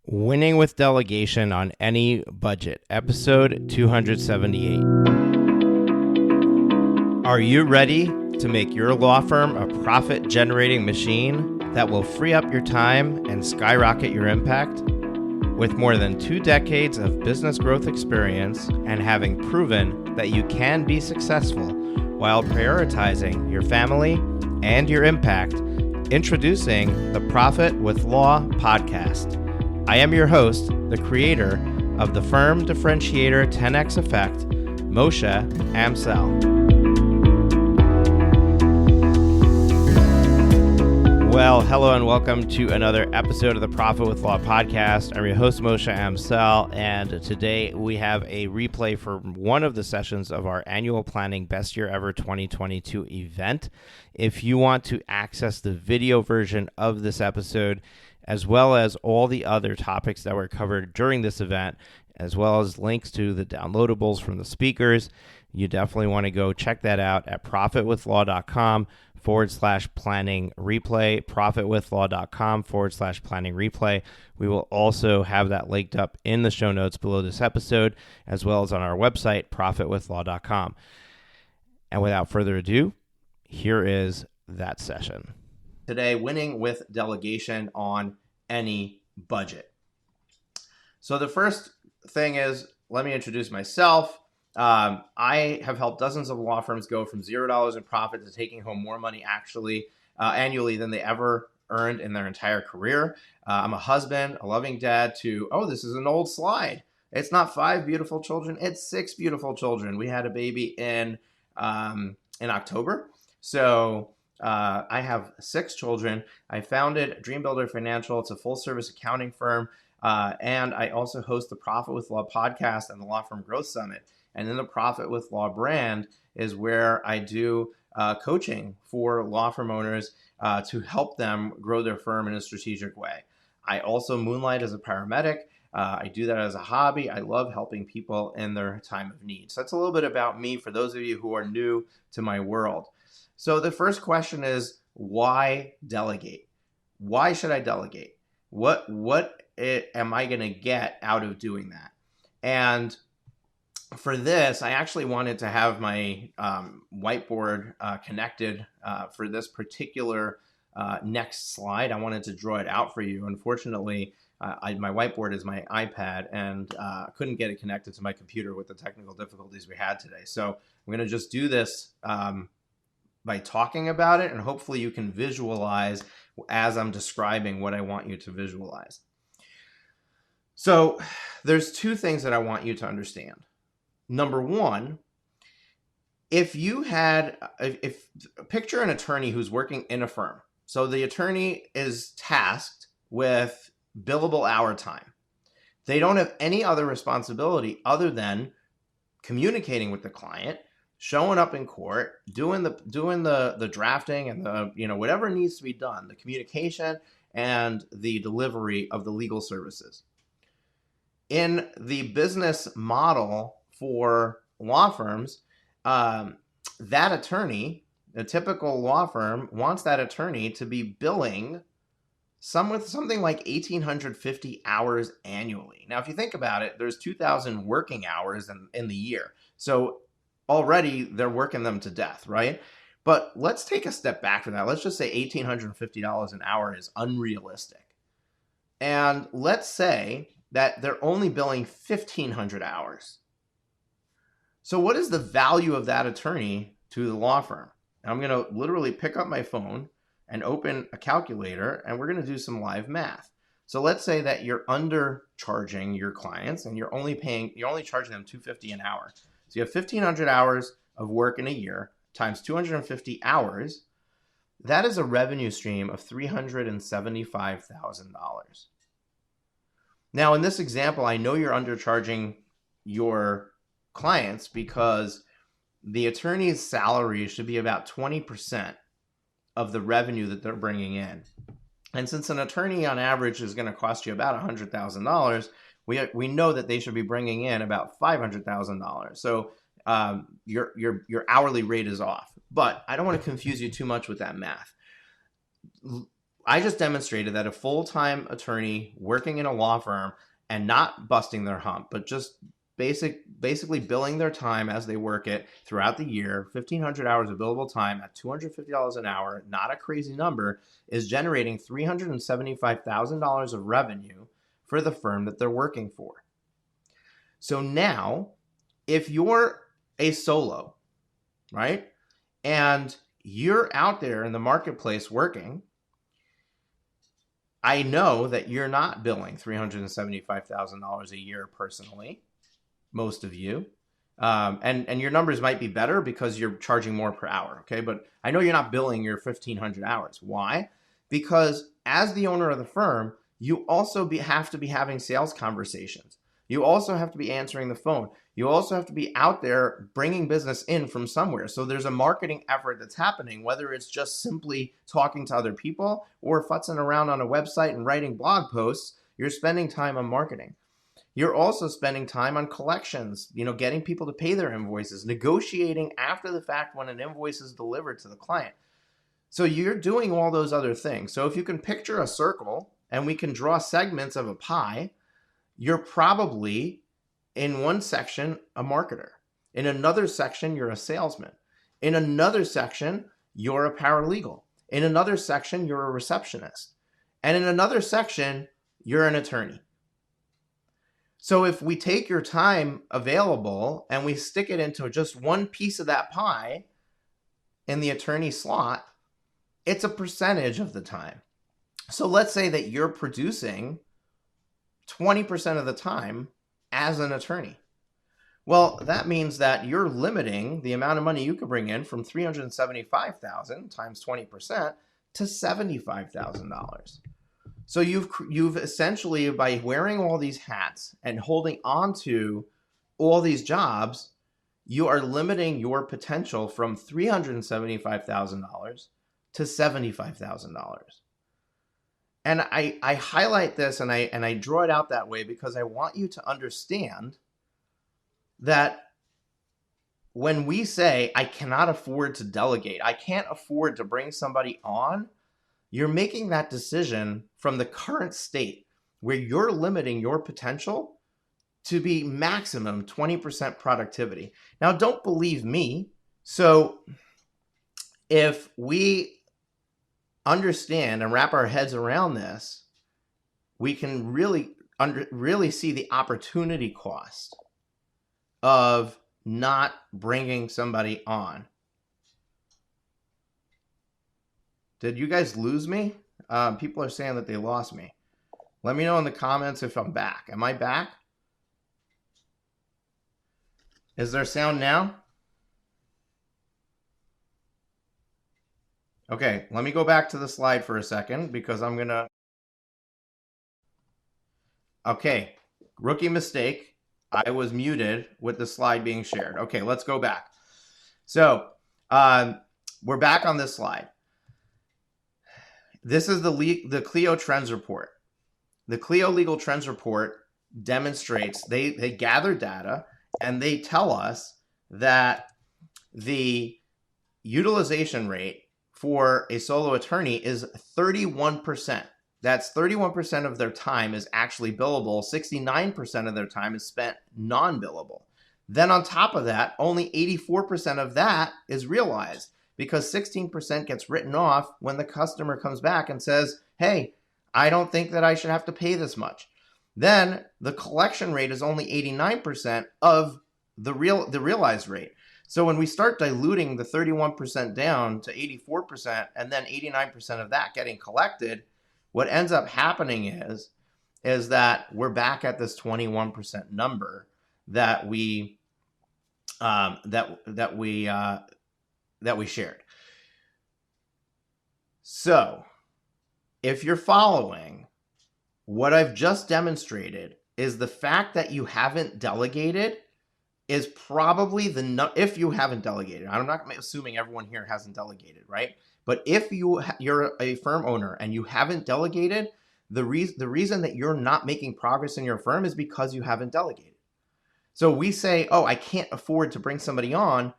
Winning with Delegation on Any Budget, episode 278. Are you ready to make your law firm a profit-generating machine that will free up your time and skyrocket your impact? With more than 2 decades of business growth experience and having proven that you can be successful while prioritizing your family and your impact, introducing the Profit with Law podcast. I am your host, the creator of the Firm Differentiator 10X Effect, Moshe Amsel. Well, hello and welcome to another episode of the Profit with Law podcast. I'm your host, Moshe Amsel, and today we have a replay for one of the sessions of our annual planning Best Year Ever 2022 event. If you want to access the video version of this episode, as well as all the other topics that were covered during this event, as well as links to the downloadables from the speakers, you definitely want to go check that out at profitwithlaw.com/planning replay, profitwithlaw.com/planning replay. We will also have that linked up in the show notes below this episode, as well as on our website, profitwithlaw.com. And without further ado, here is that session. Today, winning with delegation on any budget. So the first thing is, let me introduce myself. I have helped dozens of law firms go from $0 in profit to taking home more money annually than they ever earned in their entire career. I'm a husband, a loving dad to, this is an old slide. It's not 5 beautiful children, it's 6 beautiful children. We had a baby in October. So I have 6 children. I founded Dream Builder Financial. It's a full-service accounting firm. And I also host the Profit with Law podcast and the Law Firm Growth Summit. And in the Profit with Law brand is where I do coaching for law firm owners to help them grow their firm in a strategic way. I also moonlight as a paramedic. I do that as a hobby. I love helping people in their time of need. So that's a little bit about me for those of you who are new to my world. So the first question is, why delegate? Why should I delegate? What am I going to get out of doing that? And for this, I actually wanted to have my whiteboard connected for this particular next slide. I wanted to draw it out for you. Unfortunately, my whiteboard is my iPad, and couldn't get it connected to my computer with the technical difficulties we had today. So I'm going to just do this by talking about it, and hopefully you can visualize as I'm describing what I want you to visualize. So there's 2 things that I want you to understand. Number one, if picture an attorney who's working in a firm. So the attorney is tasked with billable hour time. They don't have any other responsibility other than communicating with the client, showing up in court, doing the drafting and the whatever needs to be done, the communication and the delivery of the legal services. In the business model for law firms, that attorney, a typical law firm, wants that attorney to be billing something like 1,850 hours annually. Now, if you think about it, there's 2,000 working hours in the year. So already they're working them to death, right? But let's take a step back from that. Let's just say $1,850 an hour is unrealistic. And let's say that they're only billing 1,500 hours. So what is the value of that attorney to the law firm? I'm going to literally pick up my phone and open a calculator, and we're going to do some live math. So let's say that you're undercharging your clients, and you're only charging them $250 an hour. So you have 1,500 hours of work in a year times 250 hours. That is a revenue stream of $375,000. Now, in this example, I know you're undercharging your clients because the attorney's salary should be about 20% of the revenue that they're bringing in. And since an attorney on average is going to cost you about $100,000, we know that they should be bringing in about $500,000. So your hourly rate is off. But I don't want to confuse you too much with that math. I just demonstrated that a full-time attorney working in a law firm and not busting their hump, but just basically billing their time as they work it throughout the year, 1,500 hours of billable time at $250 an hour, not a crazy number, is generating $375,000 of revenue for the firm that they're working for. So now, if you're a solo, right, and you're out there in the marketplace working, I know that you're not billing $375,000 a year personally, most of you. And your numbers might be better because you're charging more per hour, okay? But I know you're not billing your 1,500 hours. Why? Because as the owner of the firm, you also have to be having sales conversations. You also have to be answering the phone. You also have to be out there bringing business in from somewhere. So there's a marketing effort that's happening, whether it's just simply talking to other people or futzing around on a website and writing blog posts. You're spending time on marketing. You're also spending time on collections, getting people to pay their invoices, negotiating after the fact when an invoice is delivered to the client. So you're doing all those other things. So if you can picture a circle and we can draw segments of a pie, you're probably in one section a marketer. In another section, you're a salesman. In another section, you're a paralegal. In another section, you're a receptionist. And in another section, you're an attorney. So if we take your time available and we stick it into just one piece of that pie in the attorney slot, it's a percentage of the time. So let's say that you're producing 20% of the time as an attorney. Well, that means that you're limiting the amount of money you can bring in from $375,000 times 20% to $75,000. So you've essentially, by wearing all these hats and holding on to all these jobs, you are limiting your potential from $375,000 to $75,000. And I highlight this and I draw it out that way because I want you to understand that when we say, I cannot afford to delegate, I can't afford to bring somebody on, you're making that decision from the current state where you're limiting your potential to be maximum 20% productivity. Now, don't believe me. So if we understand and wrap our heads around this, we can really see the opportunity cost of not bringing somebody on. Did you guys lose me? People are saying that they lost me. Let me know in the comments if I'm back. Am I back? Is there sound now? Okay, let me go back to the slide for a second because I'm gonna... Okay, rookie mistake. I was muted with the slide being shared. Okay, let's go back. So we're back on this slide. This is the Clio Trends Report. The Clio Legal Trends Report demonstrates, they gather data and they tell us that the utilization rate for a solo attorney is 31%. That's 31% of their time is actually billable. 69% of their time is spent non-billable. Then on top of that, only 84% of that is realized because 16% gets written off when the customer comes back and says, hey, I don't think that I should have to pay this much. Then the collection rate is only 89% of the realized rate. So when we start diluting the 31% down to 84% and then 89% of that getting collected, what ends up happening is that we're back at this 21% number that we shared. So if you're following, what I've just demonstrated is the fact that you haven't delegated is probably if you haven't delegated. I'm not assuming everyone here hasn't delegated, right? But if you're a firm owner and you haven't delegated, the reason that you're not making progress in your firm is because you haven't delegated. So we say, oh, I can't afford to bring somebody on,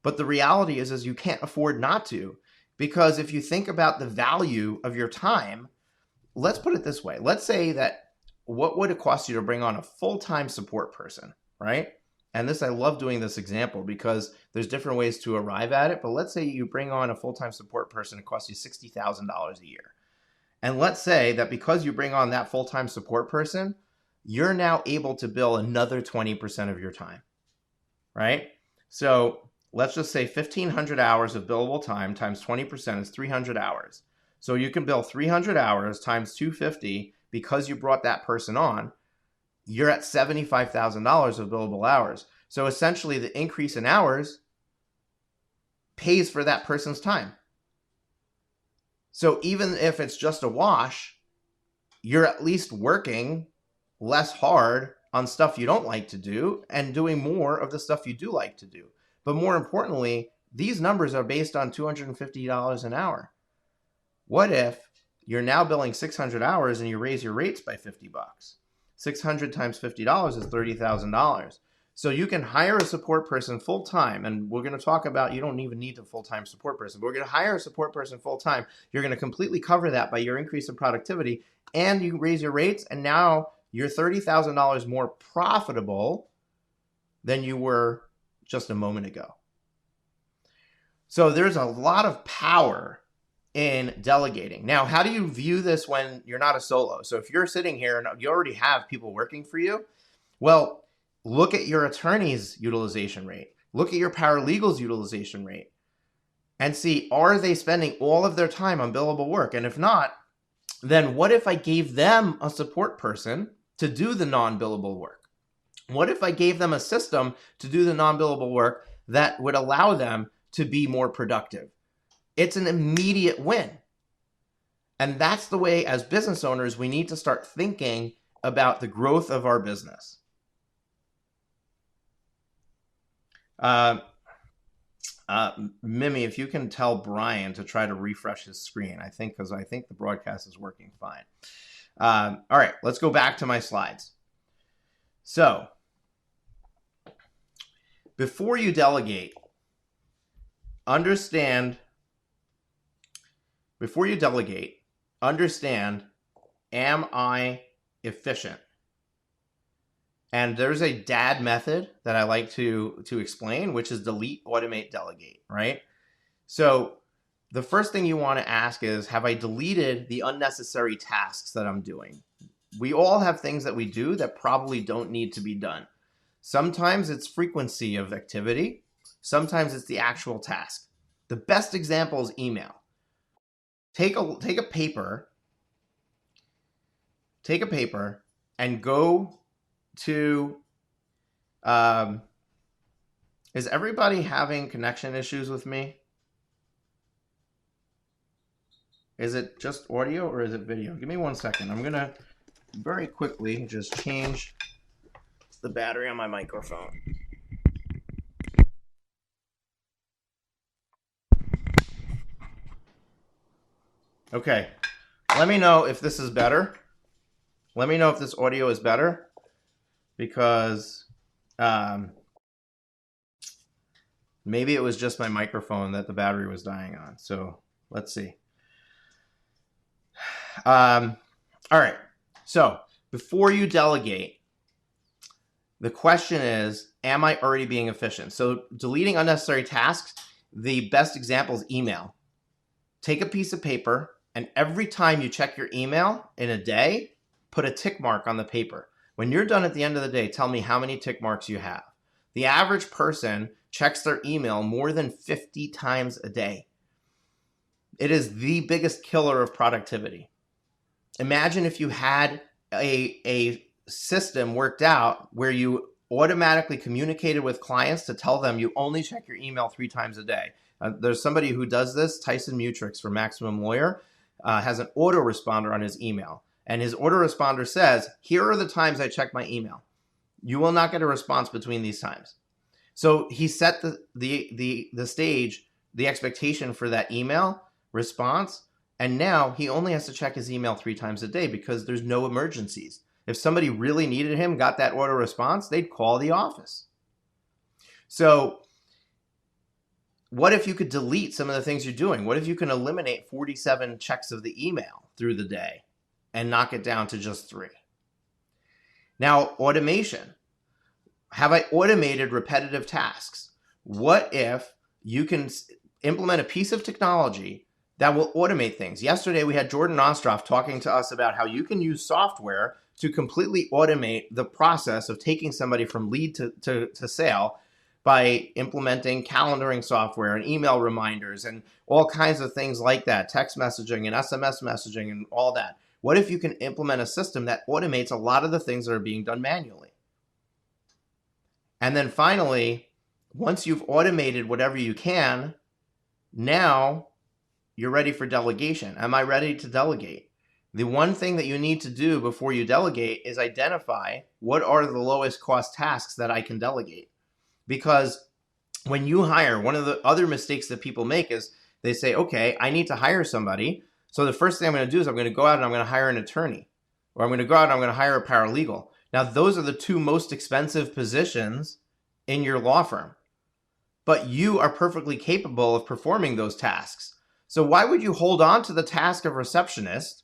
but the reality is you can't afford not to, Because if you think about the value of your time, let's put it this way. Let's say that what would it cost you to bring on a full-time support person, right? And I love doing this example because there's different ways to arrive at it. But let's say you bring on a full-time support person, it costs you $60,000 a year. And let's say that because you bring on that full-time support person, you're now able to bill another 20% of your time, right? So let's just say 1,500 hours of billable time times 20% is 300 hours. So you can bill 300 hours times 250 because you brought that person on. You're at $75,000 of billable hours. So essentially the increase in hours pays for that person's time. So even if it's just a wash, you're at least working less hard on stuff you don't like to do and doing more of the stuff you do like to do. But more importantly, these numbers are based on $250 an hour. What if you're now billing 600 hours and you raise your rates by $50? 600 times $50 is $30,000. So you can hire a support person full-time, and we're going to talk about you don't even need a full-time support person, but we're going to hire a support person full-time. You're going to completely cover that by your increase in productivity, and you raise your rates, and now you're $30,000 more profitable than you were just a moment ago. So there's a lot of power in delegating. Now, how do you view this when you're not a solo? So if you're sitting here and you already have people working for you, well, look at your attorney's utilization rate. Look at your paralegal's utilization rate and see, are they spending all of their time on billable work? And if not, then what if I gave them a support person to do the non-billable work? What if I gave them a system to do the non-billable work that would allow them to be more productive? It's an immediate win. And that's the way, as business owners, we need to start thinking about the growth of our business. Mimi, if you can tell Brian to try to refresh his screen, because I think the broadcast is working fine. All right, let's go back to my slides. So, before you delegate, understand, am I efficient? And there's a DAD method that I like to explain, which is delete, automate, delegate, right? So the first thing you want to ask is, have I deleted the unnecessary tasks that I'm doing? We all have things that we do that probably don't need to be done. Sometimes it's frequency of activity. Sometimes it's the actual task. The best example is email. Take a paper and go to, is everybody having connection issues with me? Is it just audio or is it video? Give me 1 second. I'm going to very quickly just change the battery on my microphone. Okay. Let me know if this is better. Let me know if this audio is better, because maybe it was just my microphone that the battery was dying on. So let's see. All right. So before you delegate, the question is, am I already being efficient? So deleting unnecessary tasks, the best example is email. Take a piece of paper, and every time you check your email in a day, put a tick mark on the paper. When you're done at the end of the day, tell me how many tick marks you have. The average person checks their email more than 50 times a day. It is the biggest killer of productivity. Imagine if you had a system worked out where you automatically communicated with clients to tell them you only check your email 3 times a day. There's somebody who does this, Tyson Mutrux from Maximum Lawyer, has an autoresponder on his email. And his autoresponder says, here are the times I check my email. You will not get a response between these times. So he set the stage, the expectation for that email response. And now he only has to check his email 3 times a day because there's no emergencies. If somebody really needed him, got that auto response, they'd call the office. So what if you could delete some of the things you're doing? What if you can eliminate 47 checks of the email through the day and knock it down to just 3? Now, automation. Have I automated repetitive tasks? What if you can implement a piece of technology that will automate things? Yesterday, we had Jordan Ostroff talking to us about how you can use software to completely automate the process of taking somebody from lead to sale by implementing calendaring software and email reminders and all kinds of things like that, text messaging and SMS messaging and all that. What if you can implement a system that automates a lot of the things that are being done manually? And then finally, once you've automated whatever you can, now you're ready for delegation. Am I ready to delegate? The one thing that you need to do before you delegate is identify what are the lowest cost tasks that I can delegate. Because when you hire, one of the other mistakes that people make is they say, okay, I need to hire somebody. So the first thing I'm going to do is I'm going to go out and I'm going to hire an attorney, or I'm going to go out and I'm going to hire a paralegal. Now, those are the 2 most expensive positions in your law firm, but you are perfectly capable of performing those tasks. So why would you hold on to the task of receptionist,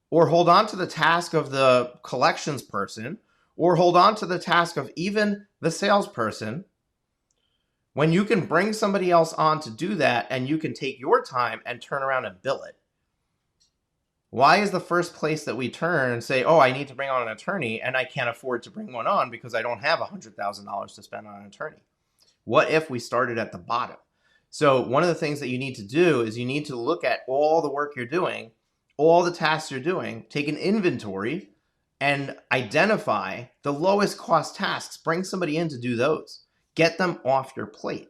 or hold on to the task of the collections person, or hold on to the task of even the salesperson, when you can bring somebody else on to do that and you can take your time and turn around and bill it? Why is the first place that we turn and say, oh, I need to bring on an attorney and I can't afford to bring one on because I don't have $100,000 to spend on an attorney? What if we started at the bottom? So one of the things that you need to do is you need to look at all the work you're doing, all the tasks you're doing, take an inventory and identify the lowest cost tasks. Bring somebody in to do those. Get them off your plate.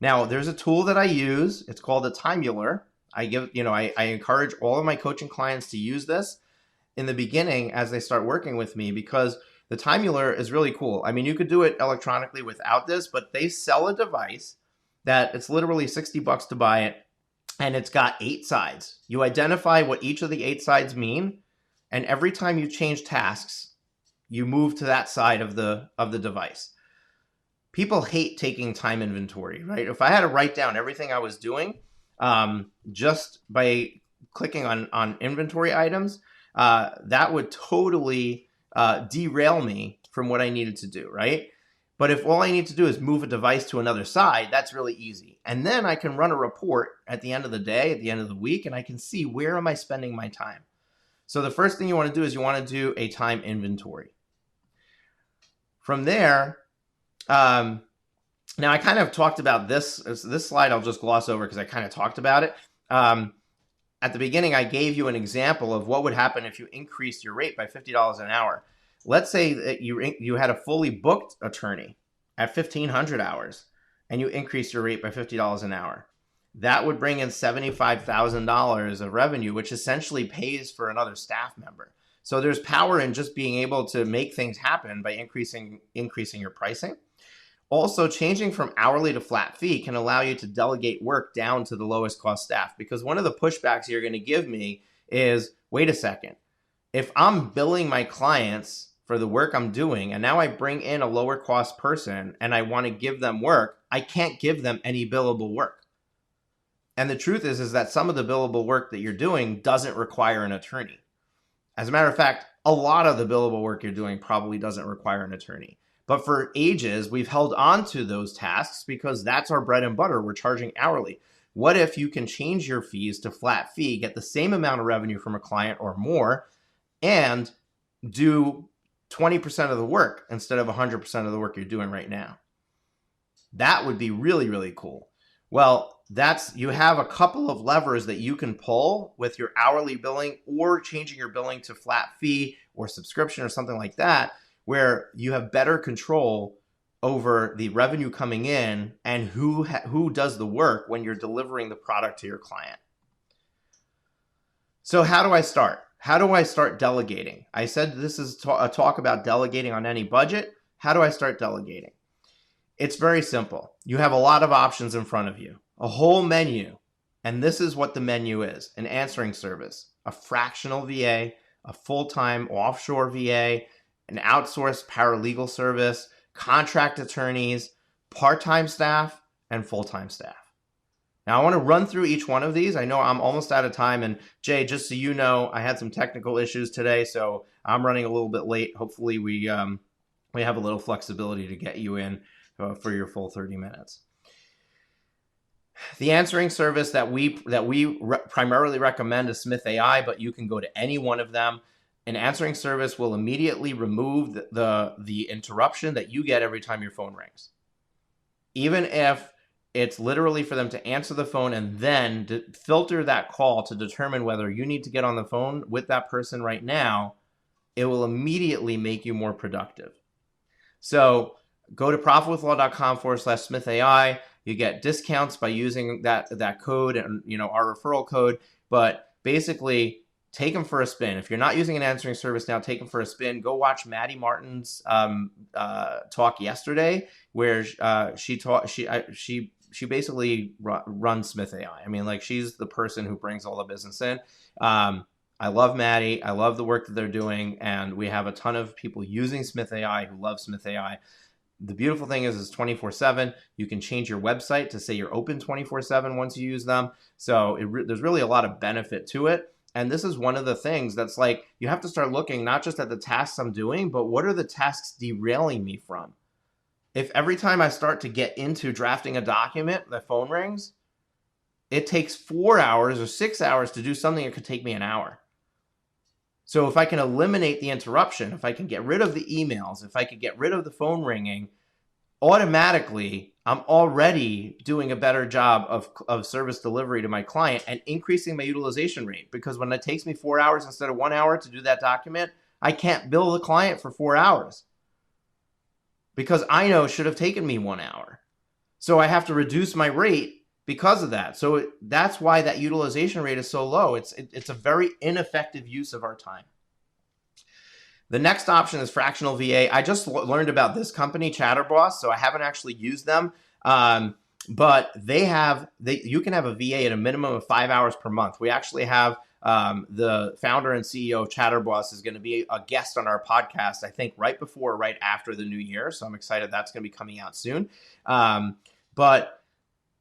Now, there's a tool that I use. It's called a Timular. I encourage all of my coaching clients to use this in the beginning as they start working with me, because the Timular is really cool. I mean, you could do it electronically without this, but they sell a device that it's literally $60 to buy it, and it's got 8 sides. You identify what each of the 8 sides mean, and every time you change tasks, you move to that side of the device. People hate taking time inventory, right? If I had to write down everything I was doing just by clicking on inventory items, that would totally derail me from what I needed to do, right? But if all I need to do is move a device to another side, that's really easy. And then I can run a report at the end of the day, at the end of the week, and I can see where am I spending my time. So the first thing you want to do is you want to do a time inventory. From there, now I kind of talked about this slide. I'll just gloss over because I kind of talked about it. At the beginning, I gave you an example of what would happen if you increased your rate by $50 an hour. Let's say that you had a fully booked attorney at 1,500 hours and you increased your rate by $50 an hour. That would bring in $75,000 of revenue, which essentially pays for another staff member. So there's power in just being able to make things happen by increasing your pricing. Also, changing from hourly to flat fee can allow you to delegate work down to the lowest cost staff, because one of the pushbacks you're going to give me is, wait a second, if I'm billing my clients for the work I'm doing and now I bring in a lower cost person and I want to give them work, I can't give them any billable work. And the truth is that some of the billable work that you're doing doesn't require an attorney. As a matter of fact, a lot of the billable work you're doing probably doesn't require an attorney. But for ages, we've held on to those tasks because that's our bread and butter. We're charging hourly. What if you can change your fees to flat fee, get the same amount of revenue from a client or more, and do 20% of the work instead of 100% of the work you're doing right now? That would be really, really cool. Well, you have a couple of levers that you can pull with your hourly billing, or changing your billing to flat fee or subscription or something like that, where you have better control over the revenue coming in and who does the work when you're delivering the product to your client. So how do I start? How do I start delegating? I said this is a talk about delegating on any budget. How do I start delegating? It's very simple. You have a lot of options in front of you, a whole menu. And this is what the menu is: an answering service, a fractional VA, a full-time offshore VA, an outsourced paralegal service, contract attorneys, part-time staff, and full-time staff. Now, I want to run through each one of these. I know I'm almost out of time. And Jay, just so you know, I had some technical issues today, so I'm running a little bit late. Hopefully we have a little flexibility to get you in for your full 30 minutes. The answering service that we primarily recommend is Smith AI, but you can go to any one of them. An answering service will immediately remove the interruption that you get every time your phone rings. Even if it's literally for them to answer the phone and then filter that call to determine whether you need to get on the phone with that person right now, it will immediately make you more productive. So go to profitwithlaw.com/Smith AI. You get discounts by using that code and our referral code. But basically, take them for a spin. If you're not using an answering service now, take them for a spin. Go watch Maddie Martin's talk yesterday, where she basically runs Smith AI. I mean, like, she's the person who brings all the business in. I love Maddie. I love the work that they're doing, and we have a ton of people using Smith AI who love Smith AI. The beautiful thing is it's 24/7. You can change your website to say you're open 24/7 once you use them. So there's really a lot of benefit to it. And this is one of the things that's like, you have to start looking not just at the tasks I'm doing, but what are the tasks derailing me from? If every time I start to get into drafting a document, the phone rings, it takes 4 hours or 6 hours to do something that could take me an hour. So if I can eliminate the interruption, if I can get rid of the emails, if I could get rid of the phone ringing, automatically I'm already doing a better job of service delivery to my client and increasing my utilization rate. Because when it takes me 4 hours instead of 1 hour to do that document, I can't bill the client for 4 hours because I know it should have taken me 1 hour. So I have to reduce my rate because of that. So that's why that utilization rate is so low. It's a very ineffective use of our time. The next option is fractional VA. I just learned about this company, Chatterboss, so I haven't actually used them. But you can have a VA at a minimum of 5 hours per month. We actually have the founder and CEO of Chatterboss is going to be a guest on our podcast, I think right before or right after the new year. So I'm excited that's going to be coming out soon. But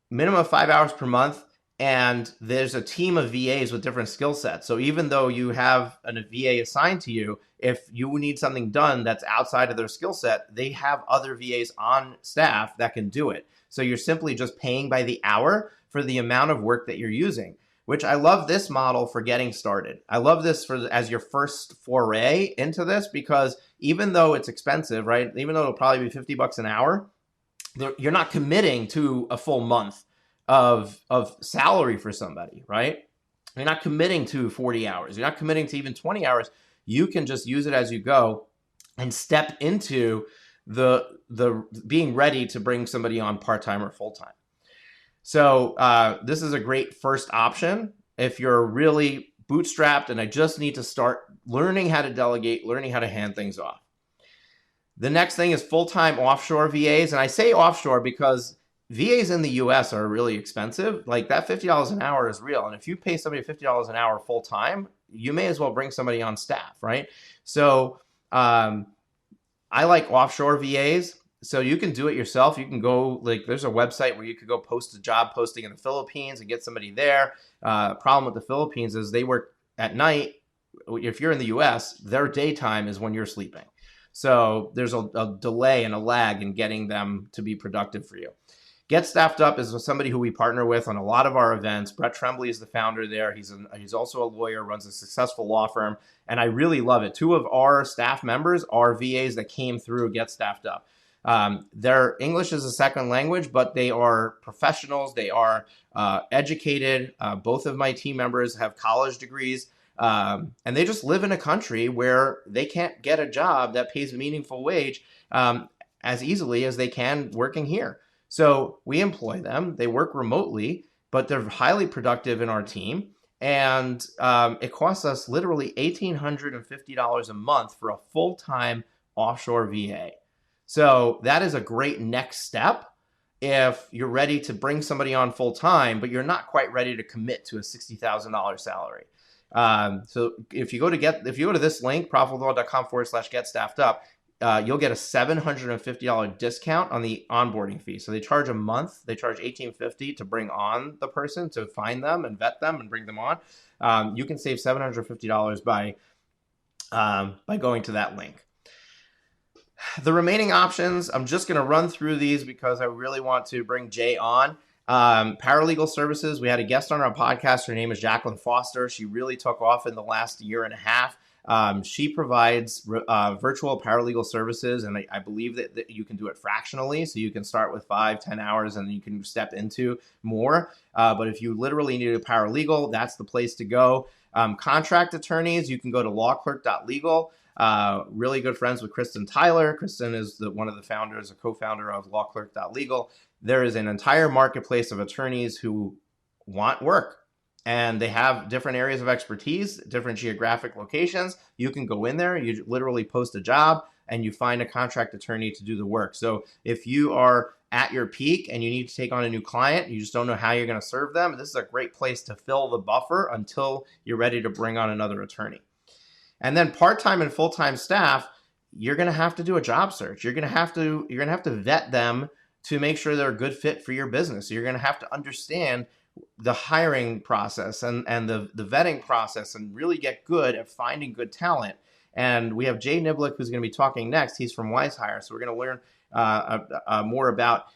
minimum of 5 hours per month, and there's a team of VAs with different skill sets. So even though you have a VA assigned to you, if you need something done that's outside of their skill set, they have other VAs on staff that can do it. So you're simply just paying by the hour for the amount of work that you're using, which I love this model for getting started. I love this as your first foray into this, because even though it's expensive, right? Even though it'll probably be $50 an hour, you're not committing to a full month of salary for somebody, right? You're not committing to 40 hours. You're not committing to even 20 hours. You can just use it as you go and step into the being ready to bring somebody on part-time or full-time. So this is a great first option if you're really bootstrapped and I just need to start learning how to delegate, learning how to hand things off. The next thing is full-time offshore VAs. And I say offshore because VAs in the US are really expensive. Like, that $50 an hour is real. And if you pay somebody $50 an hour full-time, you may as well bring somebody on staff, right? So I like offshore VAs. So you can do it yourself. You can go, like, there's a website where you could go post a job posting in the Philippines and get somebody there. Problem with the Philippines is they work at night. If you're in the US, their daytime is when you're sleeping. So there's a delay and a lag in getting them to be productive for you. Get Staffed Up is somebody who we partner with on a lot of our events. Brett Tremblay is the founder there. He's also a lawyer, runs a successful law firm, and I really love it. 2 of our staff members are VAs that came through Get Staffed Up. Their English is a second language, but they are professionals. They are educated. Both of my team members have college degrees. And they just live in a country where they can't get a job that pays a meaningful wage as easily as they can working here. So we employ them. They work remotely, but they're highly productive in our team. And it costs us literally $1,850 a month for a full-time offshore VA. So that is a great next step if you're ready to bring somebody on full-time, but you're not quite ready to commit to a $60,000 salary. So if you go to this link, profitwithlaw.com/get staffed up, you'll get a $750 discount on the onboarding fee. So they charge a month. They charge $1,850 to bring on the person, to find them and vet them and bring them on. You can save $750 by going to that link. The remaining options, I'm just going to run through these because I really want to bring Jay on. Paralegal services. We had a guest on our podcast. Her name is Jacqueline Foster. She really took off in the last year and a half. She provides virtual paralegal services, and I believe that you can do it fractionally. So you can start with 5-10 hours, and then you can step into more. But if you literally need a paralegal, that's the place to go. Contract attorneys, you can go to lawclerk.legal. Really good friends with Kristen Tyler. Kristen is one of the founders, a co-founder of lawclerk.legal. There is an entire marketplace of attorneys who want work, and they have different areas of expertise, different geographic locations. You can go in there, you literally post a job, and you find a contract attorney to do the work. So if you are at your peak and you need to take on a new client, you just don't know how you're going to serve them, this is a great place to fill the buffer until you're ready to bring on another attorney. And then part-time and full-time staff, you're going to have to do a job search. You're going to have to vet them to make sure they're a good fit for your business. So you're going to have to understand the hiring process and the vetting process and really get good at finding good talent. And we have Jay Niblick, who's going to be talking next. He's from WiseHire. So we're going to learn more about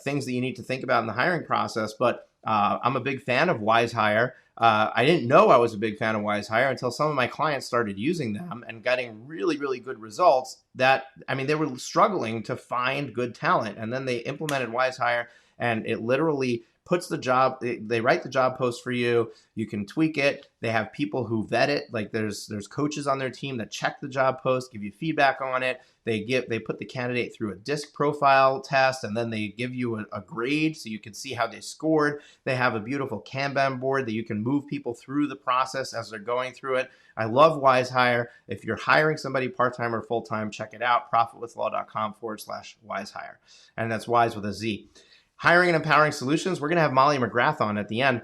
things that you need to think about in the hiring process. But I'm a big fan of WiseHire. I didn't know I was a big fan of WiseHire until some of my clients started using them and getting really, really good results they were struggling to find good talent. And then they implemented WiseHire, and it literally puts the job, they write the job post for you. You can tweak it. They have people who vet it. Like there's coaches on their team that check the job post, give you feedback on it. They put the candidate through a DISC profile test, and then they give you a grade so you can see how they scored. They have a beautiful Kanban board that you can move people through the process as they're going through it. I love WiseHire. If you're hiring somebody part-time or full-time, check it out, profitwithlaw.com/WiseHire. And that's Wise with a Z. Hiring and Empowering Solutions, we're going to have Molly McGrath on at the end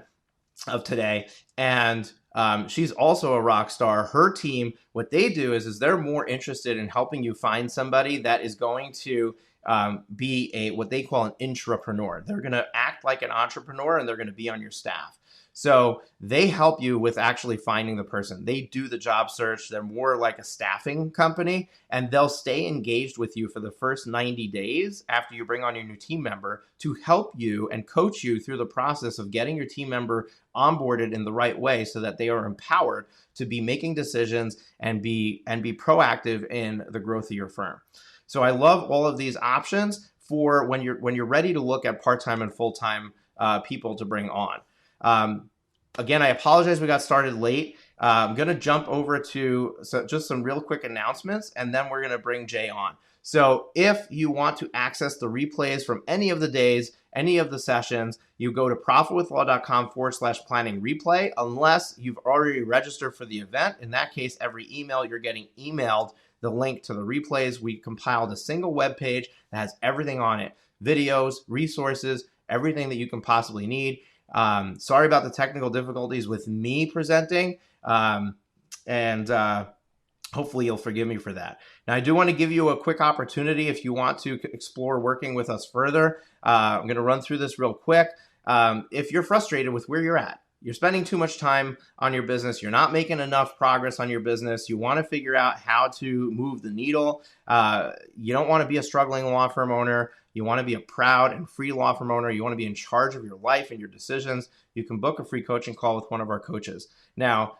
of today. And she's also a rock star. Her team, what they do is they're more interested in helping you find somebody that is going to be what they call an intrapreneur. They're going to act like an entrepreneur, and they're going to be on your staff. So they help you with actually finding the person. They do the job search. They're more like a staffing company, and they'll stay engaged with you for the first 90 days after you bring on your new team member to help you and coach you through the process of getting your team member onboarded in the right way so that they are empowered to be making decisions and be proactive in the growth of your firm. So I love all of these options for when you're ready to look at part-time and full-time people to bring on. Again, I apologize we got started late. I'm going to jump over to just some real quick announcements, and then we're going to bring Jay on. So if you want to access the replays from any of the days, any of the sessions, you go to profitwithlaw.com/planning replay, unless you've already registered for the event. In that case, every email you're getting emailed the link to the replays. We compiled a single web page that has everything on it, videos, resources, everything that you can possibly need. Sorry about the technical difficulties with me presenting, and hopefully you'll forgive me for that. Now, I do want to give you a quick opportunity if you want to explore working with us further. I'm going to run through this real quick. If you're frustrated with where you're at, you're spending too much time on your business, you're not making enough progress on your business, you want to figure out how to move the needle, you don't want to be a struggling law firm owner, you want to be a proud and free law firm owner, you want to be in charge of your life and your decisions, you can book a free coaching call with one of our coaches. Now,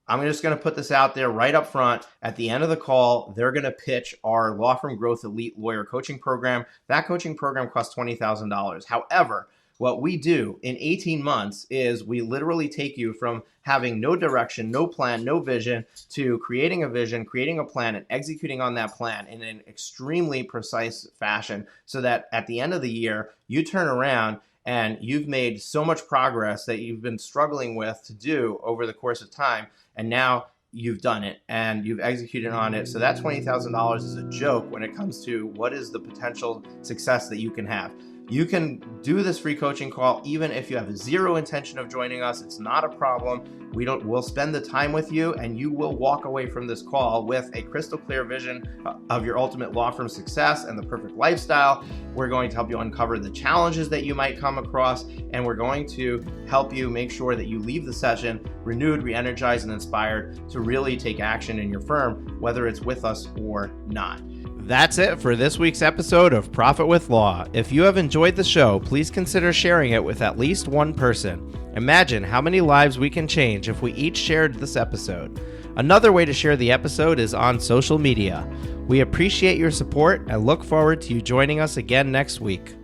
I'm just going to put this out there right up front. At the end of the call, they're going to pitch our Law Firm Growth Elite Lawyer Coaching Program. That coaching program costs $20,000. However, what we do in 18 months is we literally take you from having no direction, no plan, no vision, to creating a vision, creating a plan, and executing on that plan in an extremely precise fashion so that at the end of the year, you turn around and you've made so much progress that you've been struggling with to do over the course of time, and now you've done it and you've executed on it. So that $20,000 is a joke when it comes to what is the potential success that you can have. You can do this free coaching call even if you have zero intention of joining us. It's not a problem. We'll spend the time with you, and you will walk away from this call with a crystal clear vision of your ultimate law firm success and the perfect lifestyle. We're going to help you uncover the challenges that you might come across, and we're going to help you make sure that you leave the session renewed, re-energized, and inspired to really take action in your firm, whether it's with us or not. That's it for this week's episode of Profit with Law. If you have enjoyed the show, please consider sharing it with at least one person. Imagine how many lives we can change if we each shared this episode. Another way to share the episode is on social media. We appreciate your support and look forward to you joining us again next week.